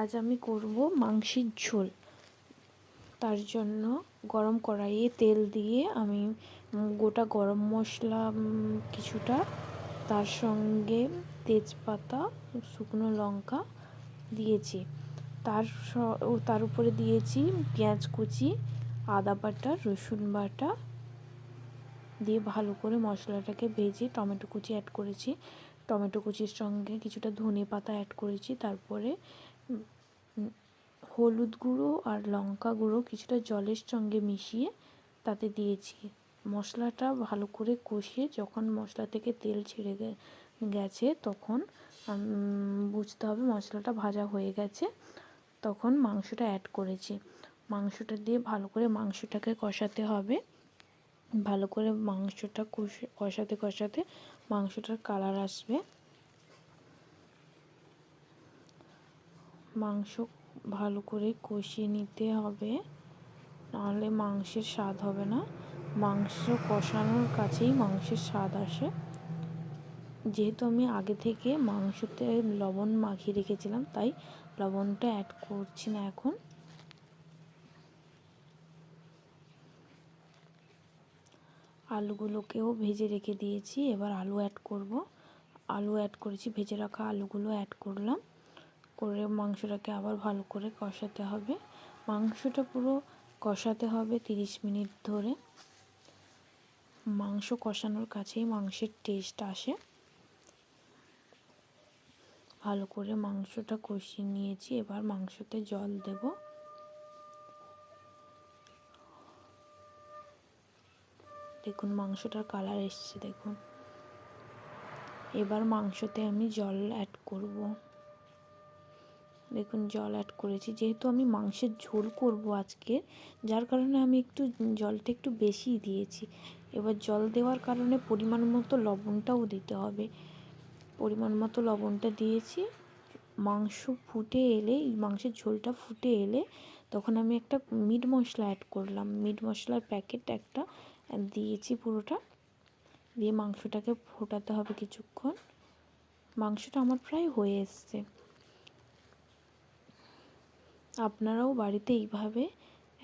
আজ আমি করব মাংসের ঝোল। তার জন্য গরম কড়াইয়ে তেল দিয়ে আমি গোটা গরম মশলা কিছুটা, তার সঙ্গে তেজপাতা, শুকনো লঙ্কা দিয়েছি। তার উপরে দিয়েছি পেঁয়াজ কুচি, আদা বাটা, রসুন বাটা দিয়ে ভালো করে মশলাটাকে ভেজে টমেটো কুচি অ্যাড করেছি। টমেটো কুচির সঙ্গে কিছুটা ধনে পাতা অ্যাড করেছি। তারপরে হলুদ গুঁড়ো আর লঙ্কা গুঁড়ো কিছুটা জলের সঙ্গে মিশিয়ে তাতে দিয়েছি। মশলাটা ভালো করে কষিয়ে যখন মশলা থেকে তেল ছেড়ে গেছে তখন বুঝতে হবে মশলাটা ভাজা হয়ে গেছে। তখন মাংসটা অ্যাড করেছি। মাংসটা দিয়ে ভালো করে মাংসটাকে কষাতে হবে। ভালো করে মাংসটা কষাতে কষাতে মাংসটার কালার আসবে। মাংস ভালো করে কষিয়ে নিতে হবে, নাহলে মাংসের স্বাদ হবে না। মাংস কষানোর কাছেই মাংসের স্বাদ আসে। যেহেতু আমি আগে থেকে মাংসতে লবণ মাখিয়ে রেখেছিলাম, তাই লবণটা অ্যাড করছি না এখন। আলুগুলোকেও ভেজে রেখে দিয়েছি, এবার আলু অ্যাড করব। আলু অ্যাড করেছি, ভেজে রাখা আলুগুলো অ্যাড করলাম। করে মাংসটাকে আবার ভালো করে কষাতে হবে। মাংসটা পুরো কষাতে হবে 30 মিনিট ধরে। মাংস কষানোর কাছেই মাংসের টেস্ট আসে। ভালো করে মাংসটা কষিয়ে নিয়েছি, এবার মাংসতে জল দেব। দেখুন মাংসটার কালার এসছে, দেখুন। এবার মাংসতে আমি জল অ্যাড করব। দেখুন জল অ্যাড করেছি, যেহেতু আমি মাংসের ঝোল করব আজকে, যার কারণে আমি জলটা একটু বেশি দিয়েছি। এবার জল দেওয়ার কারণে পরিমাণ মতো লবণটাও দিতে হবে। পরিমাণ মতো লবণটা দিয়েছি। মাংস ফুটে এলে, মাংসের ঝোলটা ফুটে এলে তখন আমি একটা মিট মশলা অ্যাড করলাম। মিট মশলার প্যাকেট একটা দিয়েছি পুরোটা, দিয়ে মাংসটাকে ফোটাতে হবে কিছুক্ষণ। মাংসটা আমার প্রায় হয়ে এসছে। আপনারাও বাড়িতে এইভাবে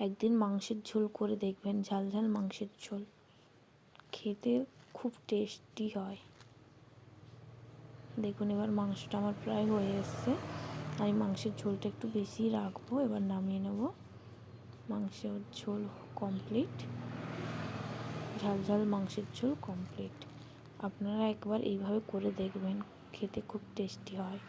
একদিন মাংসের ঝোল করে দেখবেন। ঝাল ঝাল মাংসের ঝোল খেতে খুব টেস্টি হয়। দেখুন এবার মাংসটা আমার প্রায় হয়ে এসছে। আমি মাংসের ঝোলটা একটু বেশি রাখবো, এবার নামিয়ে নেব। মাংসের ঝোল কমপ্লিট, ঝাল ঝাল মাংসের ঝোল কমপ্লিট। আপনারা একবার এইভাবে করে দেখবেন, খেতে খুব টেস্টি হয়।